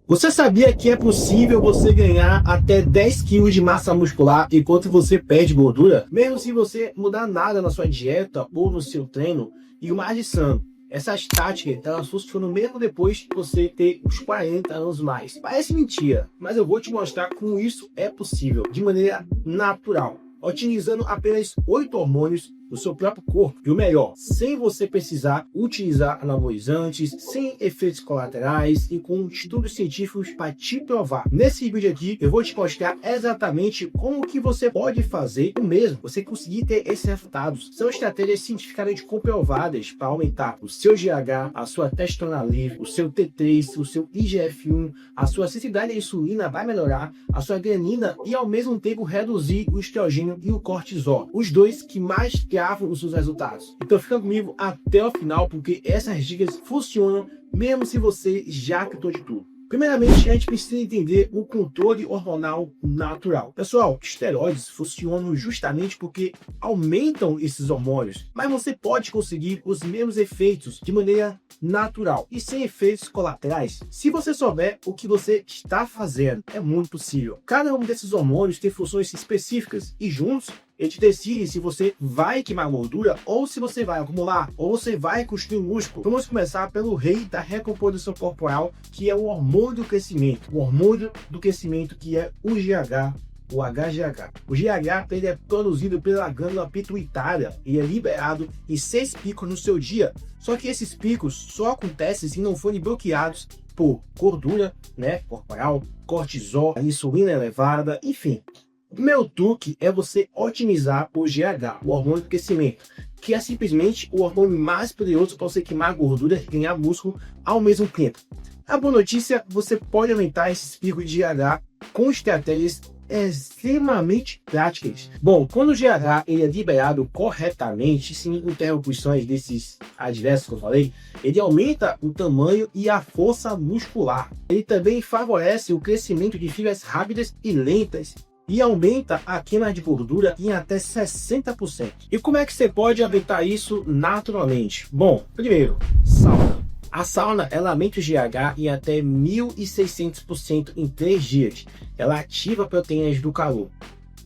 Você sabia que é possível você ganhar até 10 quilos de massa muscular enquanto você perde gordura? Mesmo sem você mudar nada na sua dieta ou no seu treino? E o mais insano, essas táticas elas funcionam mesmo depois de você ter os 40 anos mais. Parece mentira, mas eu vou te mostrar como isso é possível, de maneira natural, utilizando apenas 8 hormônios do seu próprio corpo. E o melhor, sem você precisar utilizar anabolizantes, sem efeitos colaterais e com estudos científicos para te provar. Nesse vídeo aqui, eu vou te mostrar exatamente como que você pode fazer o mesmo, você conseguir ter esses resultados. São estratégias cientificamente comprovadas para aumentar o seu GH, a sua testosterona livre, o seu T3, o seu IGF-1, a sua sensibilidade à insulina vai melhorar, a sua granina e ao mesmo tempo reduzir o estrogênio e o cortisol. Os dois que mais gravam os seus resultados. Então fica comigo até o final, porque essas dicas funcionam mesmo se você já tentou de tudo. Primeiramente, a gente precisa entender o controle hormonal natural. Pessoal, esteroides funcionam justamente porque aumentam esses hormônios, mas você pode conseguir os mesmos efeitos de maneira natural e sem efeitos colaterais. Se você souber o que você está fazendo, é muito possível. Cada um desses hormônios tem funções específicas e juntos ele decide se você vai queimar gordura ou se você vai acumular ou você vai construir músculo. Vamos começar pelo rei da recomposição corporal, que é o hormônio do crescimento. O hormônio do crescimento que é o GH, o HGH. O GH ele é produzido pela glândula pituitária e é liberado em 6 picos no seu dia. Só que esses picos só acontecem se não forem bloqueados por gordura, corporal, cortisol, insulina elevada, enfim. O meu truque é você otimizar o GH, o hormônio do crescimento, que é simplesmente o hormônio mais poderoso para você queimar gordura e ganhar músculo ao mesmo tempo. A boa notícia, você pode aumentar esses picos de GH com estratégias extremamente práticas. Bom, quando o GH ele é liberado corretamente, sem interrupções desses adversos que eu falei, ele aumenta o tamanho e a força muscular. Ele também favorece o crescimento de fibras rápidas e lentas, e aumenta a queima de gordura em até 60%. E como é que você pode aumentar isso naturalmente? Bom, primeiro, sauna. A sauna ela aumenta o GH em até 1.600% em 3 dias. Ela ativa proteínas do calor.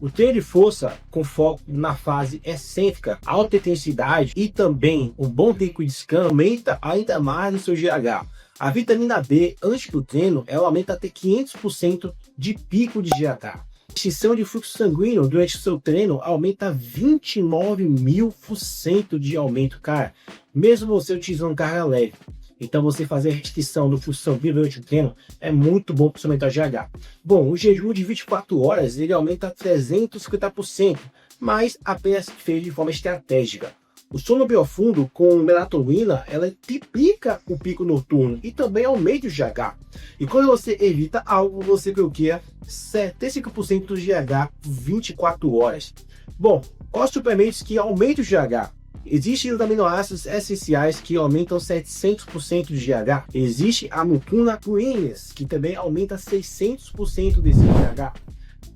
O treino de força com foco na fase excêntrica, alta intensidade e também um bom tempo de descanso aumenta ainda mais o seu GH. A vitamina D antes do treino ela aumenta até 500% de pico de GH. A extensão de fluxo sanguíneo durante o seu treino aumenta 29.000% de aumento, cara, mesmo você utilizando carga leve. Então você fazer a restrição do fluxo sanguíneo durante o treino é muito bom para aumentar o GH. Bom, o jejum de 24 horas ele aumenta 350%, mas apenas feito de forma estratégica. O sono profundo com melatonina, ela triplica o pico noturno e também aumenta o GH. E quando você evita algo, você bloqueia 75% do GH por 24 horas. Bom, quais suplementos que aumentam o GH? Existem os aminoácidos essenciais que aumentam 700% de GH. Existe a mucuna Greens, que também aumenta 600% desse GH.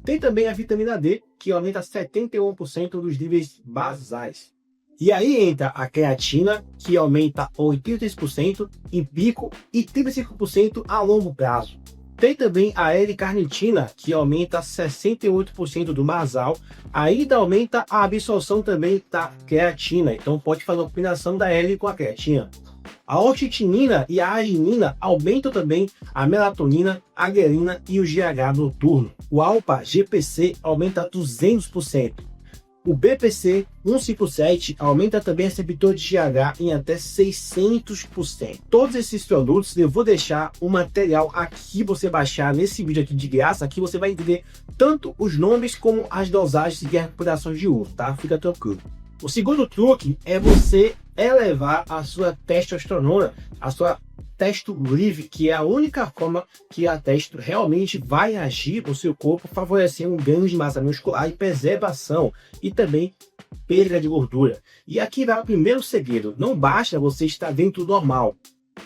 Tem também a vitamina D, que aumenta 71% dos níveis basais. E aí entra a creatina, que aumenta 83% em pico e 35% a longo prazo. Tem também a L-carnitina, que aumenta 68% do basal. Ainda aumenta a absorção também da creatina, então pode fazer a combinação da L com a creatina. A ortitinina e a arginina aumentam também a melatonina, a grelina e o GH noturno. O alfa-GPC aumenta 200%. O BPC 157 aumenta também o receptor de GH em até 600%. Todos esses produtos eu vou deixar o material aqui você baixar nesse vídeo aqui de graça. Aqui você vai entender tanto os nomes como as dosagens e recuperações de uso, tá? Fica tranquilo. O segundo truque é você elevar a sua testosterona, a sua testo livre, que é a única forma que a testo realmente vai agir no seu corpo, favorecendo um ganho de massa muscular e preservação e também perda de gordura. E aqui vai o primeiro segredo: não basta você estar dentro do normal.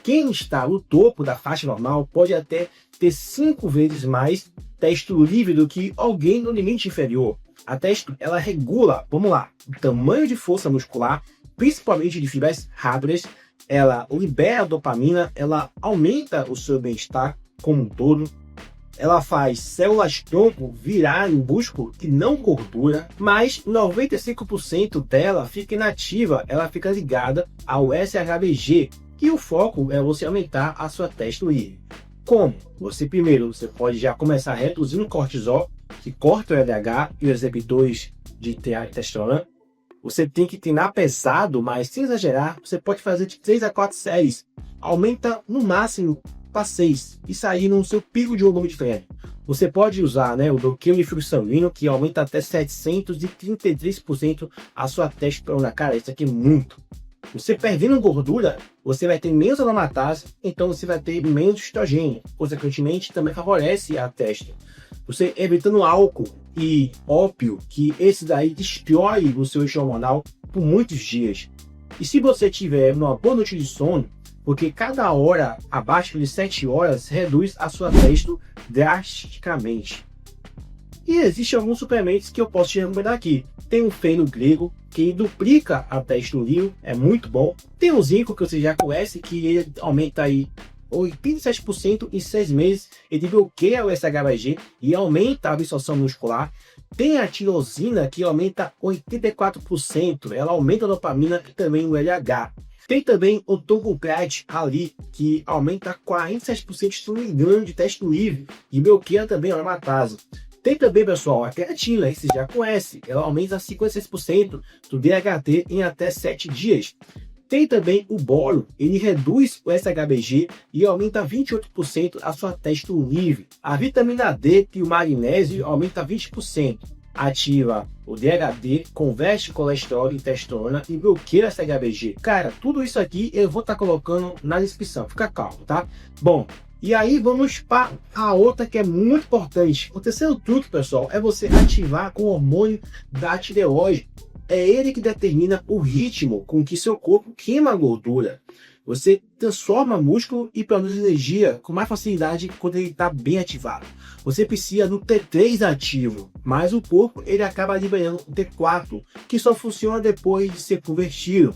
Quem está no topo da faixa normal pode até ter 5 vezes mais testo livre do que alguém no limite inferior. A testo ela regula, vamos lá, o tamanho de força muscular, principalmente de fibras rápidas. Ela libera dopamina, ela aumenta o seu bem-estar, como um todo. Ela faz células-tronco virar em músculo e não gordura, mas 95% dela fica inativa, ela fica ligada ao SHBG, e o foco é você aumentar a sua testo livre. Como? Você pode já começar reduzindo o cortisol, que corta o LH e os receptores de testosterona. Você tem que treinar pesado, mas sem exagerar, você pode fazer de 3 a 4 séries. Aumenta no máximo para 6 e sair no seu pico de volume de treino. Você pode usar, o bloqueio de fluxo sanguíneo, que aumenta até 733% a sua testosterona. Cara, isso aqui é muito. Você perdendo gordura, você vai ter menos aromatase, então você vai ter menos estrogênio. Consequentemente, também favorece a testo. Você evitando álcool e ópio, que esse daí destrói o seu eixo hormonal por muitos dias. E se você tiver uma boa noite de sono, porque cada hora abaixo de 7 horas reduz a sua testo drasticamente. E existem alguns suplementos que eu posso te recomendar aqui. Tem o feno grego, que duplica a testo livre, é muito bom. Tem o zinco, que você já conhece, que ele aumenta aí 87% em 6 meses. Ele bloqueia o SHBG e aumenta a absorção muscular. Tem a tirosina, que aumenta 84%. Ela aumenta a dopamina e também o LH. Tem também o Tonglucat ali, que aumenta 47%, se não me engano, de testo livre e bloqueia também a aromatase. Tem também, pessoal, a creatina, que você já conhece. Ela aumenta 56% do DHT em até 7 dias. Tem também o boro, ele reduz o SHBG e aumenta 28% a sua testo livre. A vitamina D e o magnésio aumenta 20%. Ativa o DHT, converte colesterol em testosterona e bloqueia o SHBG. Cara, tudo isso aqui eu vou estar colocando na descrição, fica calmo, tá? Bom, e aí vamos para a outra que é muito importante. O terceiro truque, pessoal, é você ativar com o hormônio da tireoide. É ele que determina o ritmo com que seu corpo queima a gordura. Você transforma músculo e produz energia com mais facilidade quando ele está bem ativado. Você precisa do T3 ativo, mas o corpo ele acaba liberando o T4, que só funciona depois de ser convertido.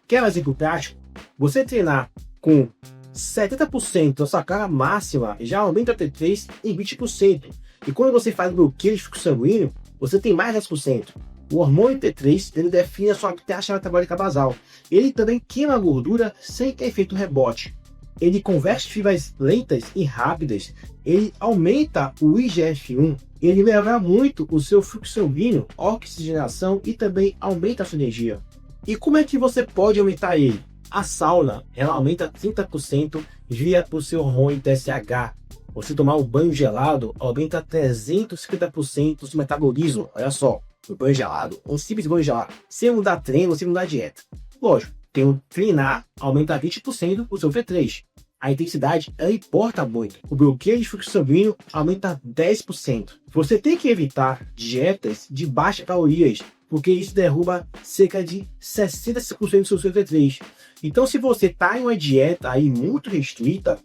Quer um exemplo prático? Você treinar com 70% da sua carga máxima já aumenta o T3 em 20%. E quando você faz bloqueio de fluxo sanguíneo, você tem mais 10%. O hormônio T3 ele define a sua taxa metabólica basal. Ele também queima a gordura sem ter efeito rebote. Ele converte fibras lentas em rápidas. Ele aumenta o IGF-1. Ele melhora muito o seu fluxo sanguíneo, oxigenação e também aumenta a sua energia. E como é que você pode aumentar ele? A sauna ela aumenta 30% via o seu hormônio TSH. Você tomar um banho gelado aumenta 350% do seu metabolismo. Olha só. O banho gelado, um simples banho gelado, sem mudar treino, sem mudar dieta. Lógico, tem o treinar, aumenta 20% o seu V3. A intensidade, ela importa muito. O bloqueio de fluxo sanguíneo aumenta 10%. Você tem que evitar dietas de baixas calorias, porque isso derruba cerca de 65% do seu V3. Então, se você está em uma dieta aí muito restrita,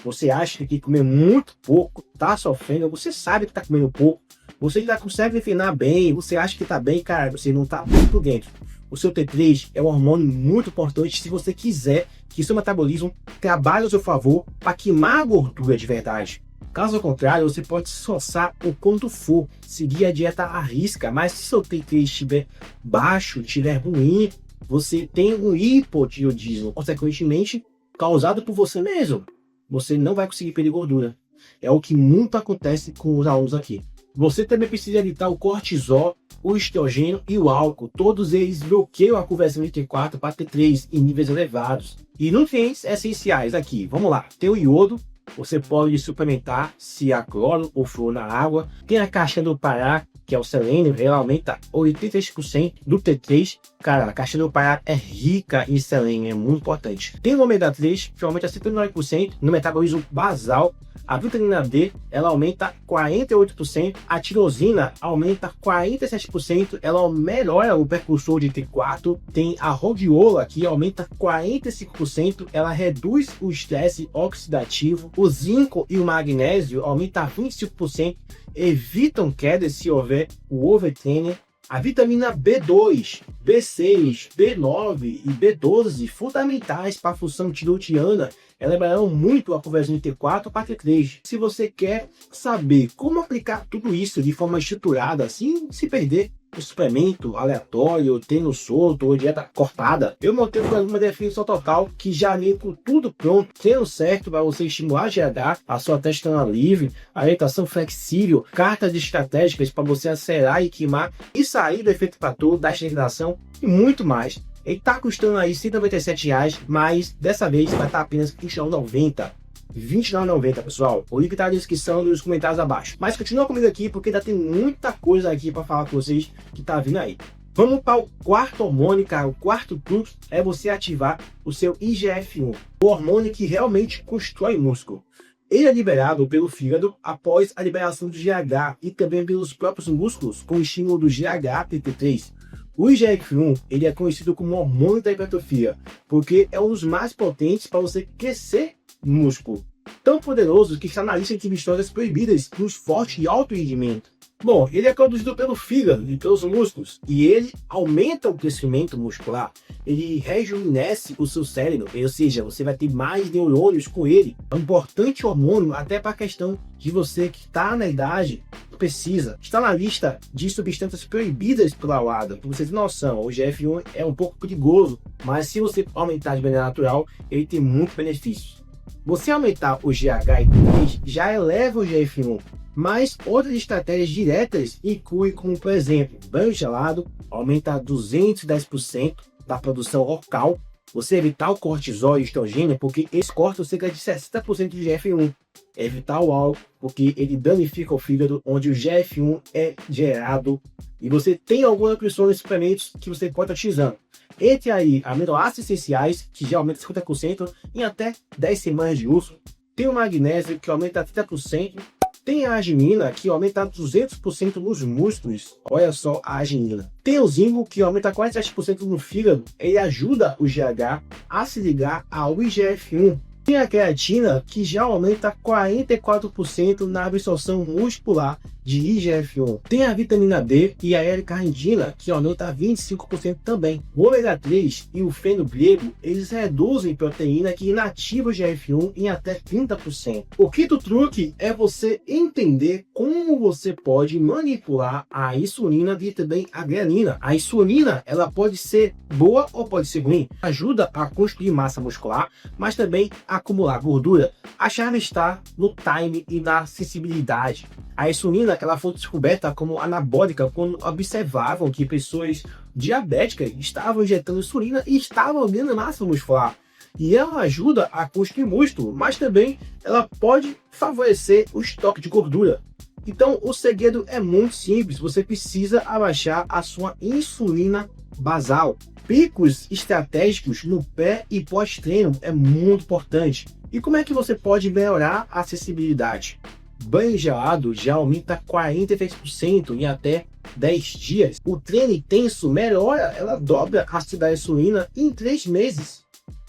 você acha que tem que comer muito pouco, está sofrendo, você sabe que está comendo pouco, você ainda consegue treinar bem, você acha que está bem, cara, você não está muito por dentro. O seu T3 é um hormônio muito importante se você quiser que seu metabolismo trabalhe ao seu favor para queimar a gordura de verdade. Caso contrário, você pode se esforçar o quanto for, seguir a dieta à risca, mas se seu T3 estiver baixo, estiver ruim, você tem um hipotireoidismo, consequentemente causado por você mesmo. Você não vai conseguir perder gordura. É o que muito acontece com os alunos aqui. Você também precisa evitar o cortisol, o estrogênio e o álcool. Todos eles bloqueiam a conversão de T4 para T3 em níveis elevados. E nutrientes essenciais aqui, vamos lá. Tem o iodo, você pode suplementar se há cloro ou flúor na água. Tem a caixinha do Pará, que é o selênio, ela aumenta 83% do T3. Cara, a caixinha do Pará é rica em selênio, é muito importante. Tem o ômega 3, que aumenta 79% no metabolismo basal. A vitamina D, ela aumenta 48%, a tirosina aumenta 47%, ela melhora o precursor de T4, tem a rhodiola, que aumenta 45%, ela reduz o estresse oxidativo, o zinco e o magnésio aumentam 25%, evitam queda se houver o overtraining, A vitamina B2, B6, B9 e B12, fundamentais para a função tiroidiana, lembrarão muito a conversão de T4 para T3. Se você quer saber como aplicar tudo isso de forma estruturada, sem se perder um suplemento aleatório, treino solto ou dieta cortada, eu montei uma definição total que já vem com tudo pronto, treino certo para você estimular a GH, a sua testosterona livre, a alimentação flexível, cartas estratégicas para você acelerar e queimar e sair do efeito platô, da esterilização e muito mais. Ele tá custando aí R$197, mas dessa vez vai estar apenas R$29,90. R$29,90, pessoal. O link tá na descrição e nos comentários abaixo. Mas continua comigo aqui, porque ainda tem muita coisa aqui para falar com vocês que tá vindo aí. Vamos para o quarto hormônio, cara. O quarto truque é você ativar o seu IGF-1, o hormônio que realmente constrói músculo. Ele é liberado pelo fígado após a liberação do GH e também pelos próprios músculos com o estímulo do GH-PT3. O IGF-1 ele é conhecido como hormônio da hipertrofia, porque é um dos mais potentes para você crescer músculo. Tão poderoso que está na lista de substâncias proibidas nos forte e alto rendimento. Bom, ele é produzido pelo fígado e pelos músculos, e ele aumenta o crescimento muscular, ele rejuvenesce o seu cérebro, ou seja, você vai ter mais neurônios com ele. É um importante hormônio até para a questão de você que está na idade, precisa. Está na lista de substâncias proibidas pela UADA, para você ter noção, o IGF-1 é um pouco perigoso, mas se você aumentar de maneira natural, ele tem muitos benefícios. Você aumentar o GH e T3 já eleva o IGF-1, mas outras estratégias diretas incluem como, por exemplo, banho gelado, aumentar 210% da produção local, você evitar o cortisol e estrogênio, porque eles cortam cerca de 60% de IGF-1. Evitar o álcool, porque ele danifica o fígado, onde o IGF-1 é gerado. E você tem algumas opções de suplementos que você pode estar utilizando. Entre aí aminoácidos essenciais, que já aumenta 50% em até 10 semanas de uso. Tem o magnésio, que aumenta 30%. Tem a arginina, que aumenta 200% nos músculos. Olha só a arginina. Tem o zinco, que aumenta 47% no fígado. Ele ajuda o GH a se ligar ao IGF-1. Tem a creatina, que já aumenta 44% na absorção muscular de IGF-1. Tem a vitamina D e a L-carnitina, que aumenta 25% também. O ômega 3 e o feno grego, eles reduzem proteína que inativa o IGF-1 em até 30%. O quinto truque é você entender como você pode manipular a insulina e também a grelina. A insulina, ela pode ser boa ou pode ser ruim. Ajuda a construir massa muscular, mas também acumular gordura. A chave está no time e na sensibilidade. A insulina, ela foi descoberta como anabólica quando observavam que pessoas diabéticas estavam injetando insulina e estavam ganhando massa muscular. E ela ajuda a construir músculo, mas também ela pode favorecer o estoque de gordura. Então o segredo é muito simples, você precisa abaixar a sua insulina basal. Picos estratégicos no pré e pós-treino é muito importante. E como é que você pode melhorar a acessibilidade? Banho gelado já aumenta 43% em até 10 dias. O treino intenso melhora, ela dobra a atividade da insulina em 3 meses.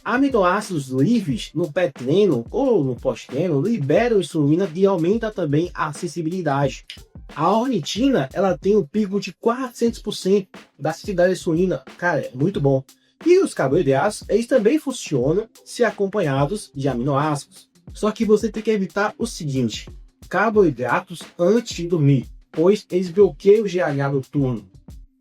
Aminoácidos livres no pré-treino ou no pós-treino liberam insulina e aumenta também a acessibilidade. A ornitina, ela tem um pico de 400% da atividade da insulina. Cara, é muito bom. E os carboidratos, eles também funcionam se acompanhados de aminoácidos. Só que você tem que evitar o seguinte: carboidratos antes de dormir, pois eles bloqueiam o GH noturno.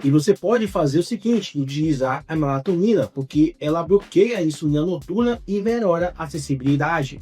E você pode fazer o seguinte, utilizar a melatonina, porque ela bloqueia a insulina noturna e melhora a acessibilidade.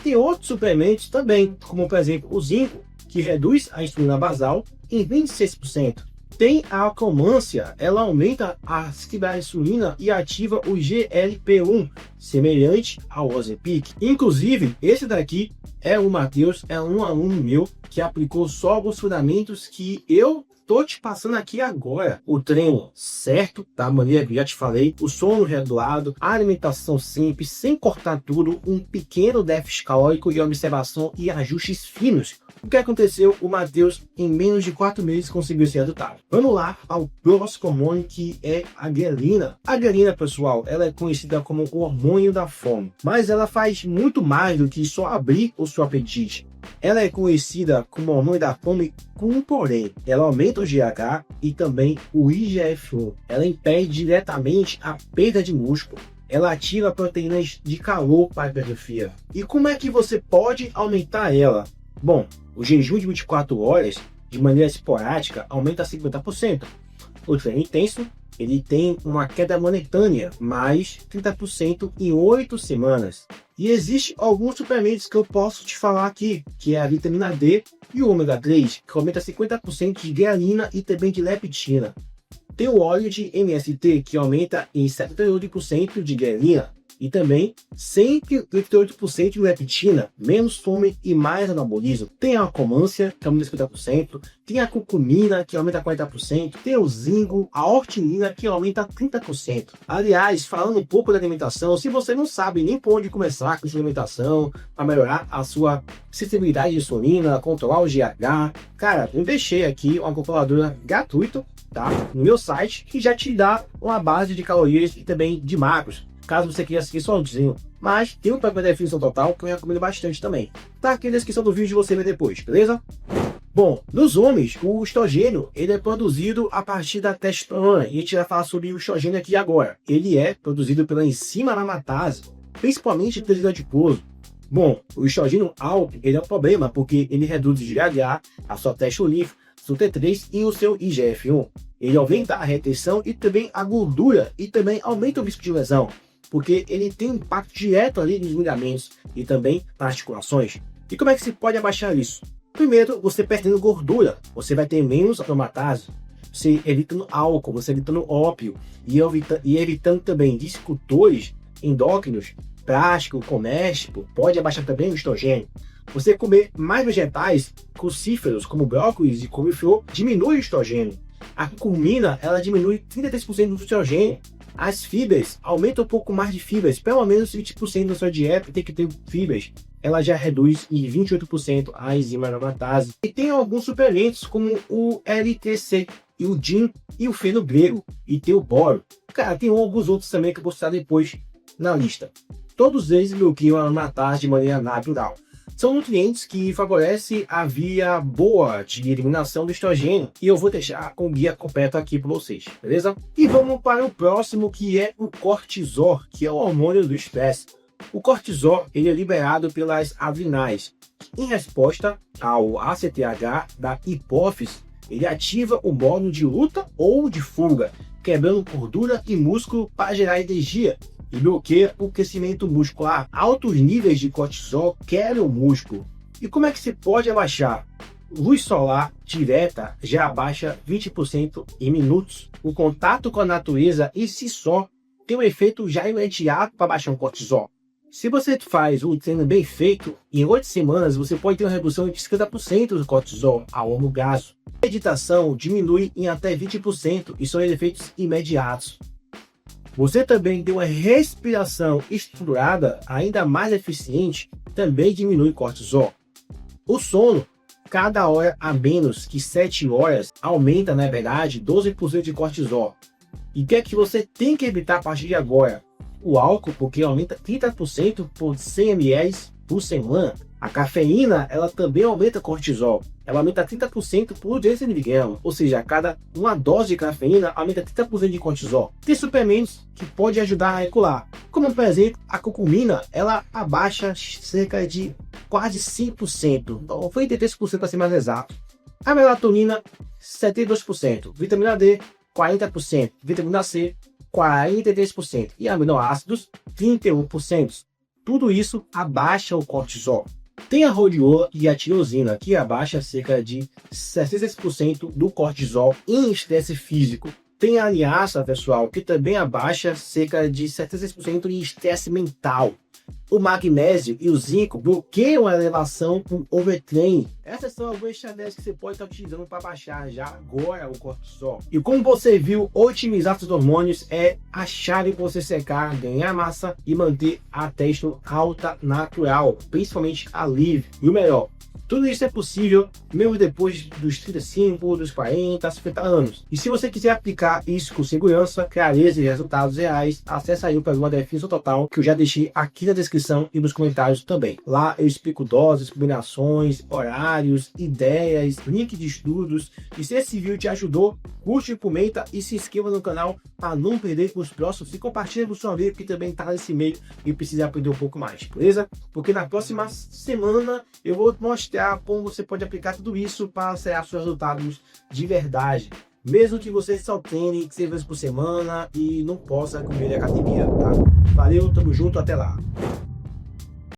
Tem outros suplementos também, como por exemplo o zinco, que reduz a insulina basal em 26%. Tem a alcalmância, ela aumenta a acessibilidade da insulina e ativa o GLP-1, semelhante ao Ozempic. Inclusive, esse daqui é o Matheus, é um aluno meu que aplicou só alguns fundamentos que eu tô te passando aqui agora. O treino certo, da maneira que eu já te falei, o sono regulado, a alimentação simples, sem cortar tudo, um pequeno déficit calórico e observação e ajustes finos. O que aconteceu? O Matheus, em menos de 4 meses, conseguiu esse resultado. Vamos lá ao próximo hormônio, que é a grelina. A grelina, pessoal, ela é conhecida como o hormônio da fome, mas ela faz muito mais do que só abrir o seu apetite. Ela é conhecida como hormônio da fome com um porém. Ela aumenta o GH e também o IGF-1. Ela impede diretamente a perda de músculo. Ela ativa proteínas de calor para a hipertrofia. E como é que você pode aumentar ela? Bom, o jejum de 24 horas, de maneira esporádica, aumenta 50%. O treino intenso, ele tem uma queda momentânea, mais 30% em 8 semanas. E existem alguns suplementos que eu posso te falar aqui, que é a vitamina D e o ômega 3, que aumenta 50% de ghrealina e também de leptina. Tem o óleo de MST, que aumenta em 78% de ghrealina e também 138% de leptina, menos fome e mais anabolismo. Tem a alcomância, que aumenta 50%, tem a curcumina, que aumenta 40%, tem o zinco, a ortinina, que aumenta 30%. Aliás, falando um pouco da alimentação, se você não sabe nem por onde começar com a sua alimentação, para melhorar a sua sensibilidade de insulina, controlar o GH, cara, eu deixei aqui uma calculadora gratuita, tá, no meu site, que já te dá uma base de calorias e também de macros, caso você queira seguir sozinho. Mas tem um programa de definição total que eu recomendo bastante também. Tá aqui na descrição do vídeo, você vê depois, beleza? Bom, nos homens, o estrogênio ele é produzido a partir da testosterona, e a gente vai falar sobre o estrogênio aqui agora. Ele é produzido pela enzima aromatase, principalmente pelo adiposo. Bom, o estrogênio alto ele é um problema porque ele reduz o GH, a sua taxa olímpica, seu T3 e o seu IGF-1. Ele aumenta a retenção e também a gordura e também aumenta o risco de lesão, porque ele tem um impacto direto ali nos ligamentos e também nas articulações. E como é que se pode abaixar isso? Primeiro, você perdendo gordura, você vai ter menos aromatase, você evitando álcool, você evitando ópio e evitando também disruptores endócrinos, plástico, coméstico, pode abaixar também o estrogênio. Você comer mais vegetais crucíferos, como brócolis e couve-flor, diminui o estrogênio. A curcumina, ela diminui 33% do estrogênio. As fibras, aumenta um pouco mais de fibras, pelo menos 20% da sua dieta tem que ter fibras. Ela já reduz em 28% a enzima aromatase. E tem alguns suplementos como o LTC, e o DIN e o feno grego, e tem o boro. Cara, tem alguns outros também que eu vou citar depois na lista. Todos eles bloqueiam a aromatase de maneira natural. São nutrientes que favorecem a via boa de eliminação do estrogênio, e eu vou deixar com o guia completo aqui para vocês, beleza? E vamos para o próximo, que é o cortisol, que é o hormônio do estresse. O cortisol ele é liberado pelas adrenais. Em resposta ao ACTH da hipófise, ele ativa o modo de luta ou de fuga, quebrando gordura e músculo para gerar energia, e bloqueia o crescimento muscular. Altos níveis de cortisol quebram o músculo. E como é que se pode abaixar? Luz solar direta já abaixa 20% em minutos. O contato com a natureza em si só tem um efeito já imediato para baixar o cortisol. Se você faz um treino bem feito, em 8 semanas você pode ter uma redução de 50% do cortisol a longo prazo. A meditação diminui em até 20% e são efeitos imediatos. Você também tem uma respiração estruturada ainda mais eficiente, também diminui o cortisol. O sono, cada hora a menos que 7 horas, aumenta, na verdade, 12% de cortisol. E o que é que você tem que evitar a partir de agora? O álcool, porque aumenta 30% por 100 ml por semana. A cafeína, ela também aumenta cortisol. Ela aumenta 30% por 200 mg, ou seja, a cada uma dose de cafeína aumenta 30% de cortisol. Tem suplementos que podem ajudar a regular, como por exemplo a curcumina, ela abaixa cerca de quase 5%, 93% para ser mais exato. A melatonina, 72%, vitamina D, 40%, vitamina C, 43% e aminoácidos, 31%. Tudo isso abaixa o cortisol. Tem a rhodiola e a tirosina, que abaixa cerca de 66% do cortisol em estresse físico. Tem a linhaça, pessoal, que também abaixa cerca de 76% em estresse mental. O magnésio e o zinco bloqueiam a elevação por overtraining. Essas são algumas estratégias que você pode estar utilizando para baixar já agora o cortisol. E como você viu, otimizar seus hormônios é a chave para você secar, ganhar massa e manter a testosterona alta natural, principalmente a livre. E o melhor, Tudo isso é possível mesmo depois dos 35, dos 40, 50 anos. E se você quiser aplicar isso com segurança, clareza e resultados reais, acesse aí o programa Definição Total, que eu já deixei aqui na descrição e nos comentários também. Lá eu explico doses, combinações, horários, ideias, link de estudos. E se esse vídeo te ajudou, curte, comenta e se inscreva no canal para não perder com os próximos. E compartilha com o seu amigo que também está nesse meio e precisa aprender um pouco mais, beleza? Porque na próxima semana eu vou mostrar como você pode aplicar tudo isso para acelerar seus resultados de verdade. Mesmo que você só treine 6 vezes por semana e não possa comer academia, tá? Valeu, tamo junto, até lá.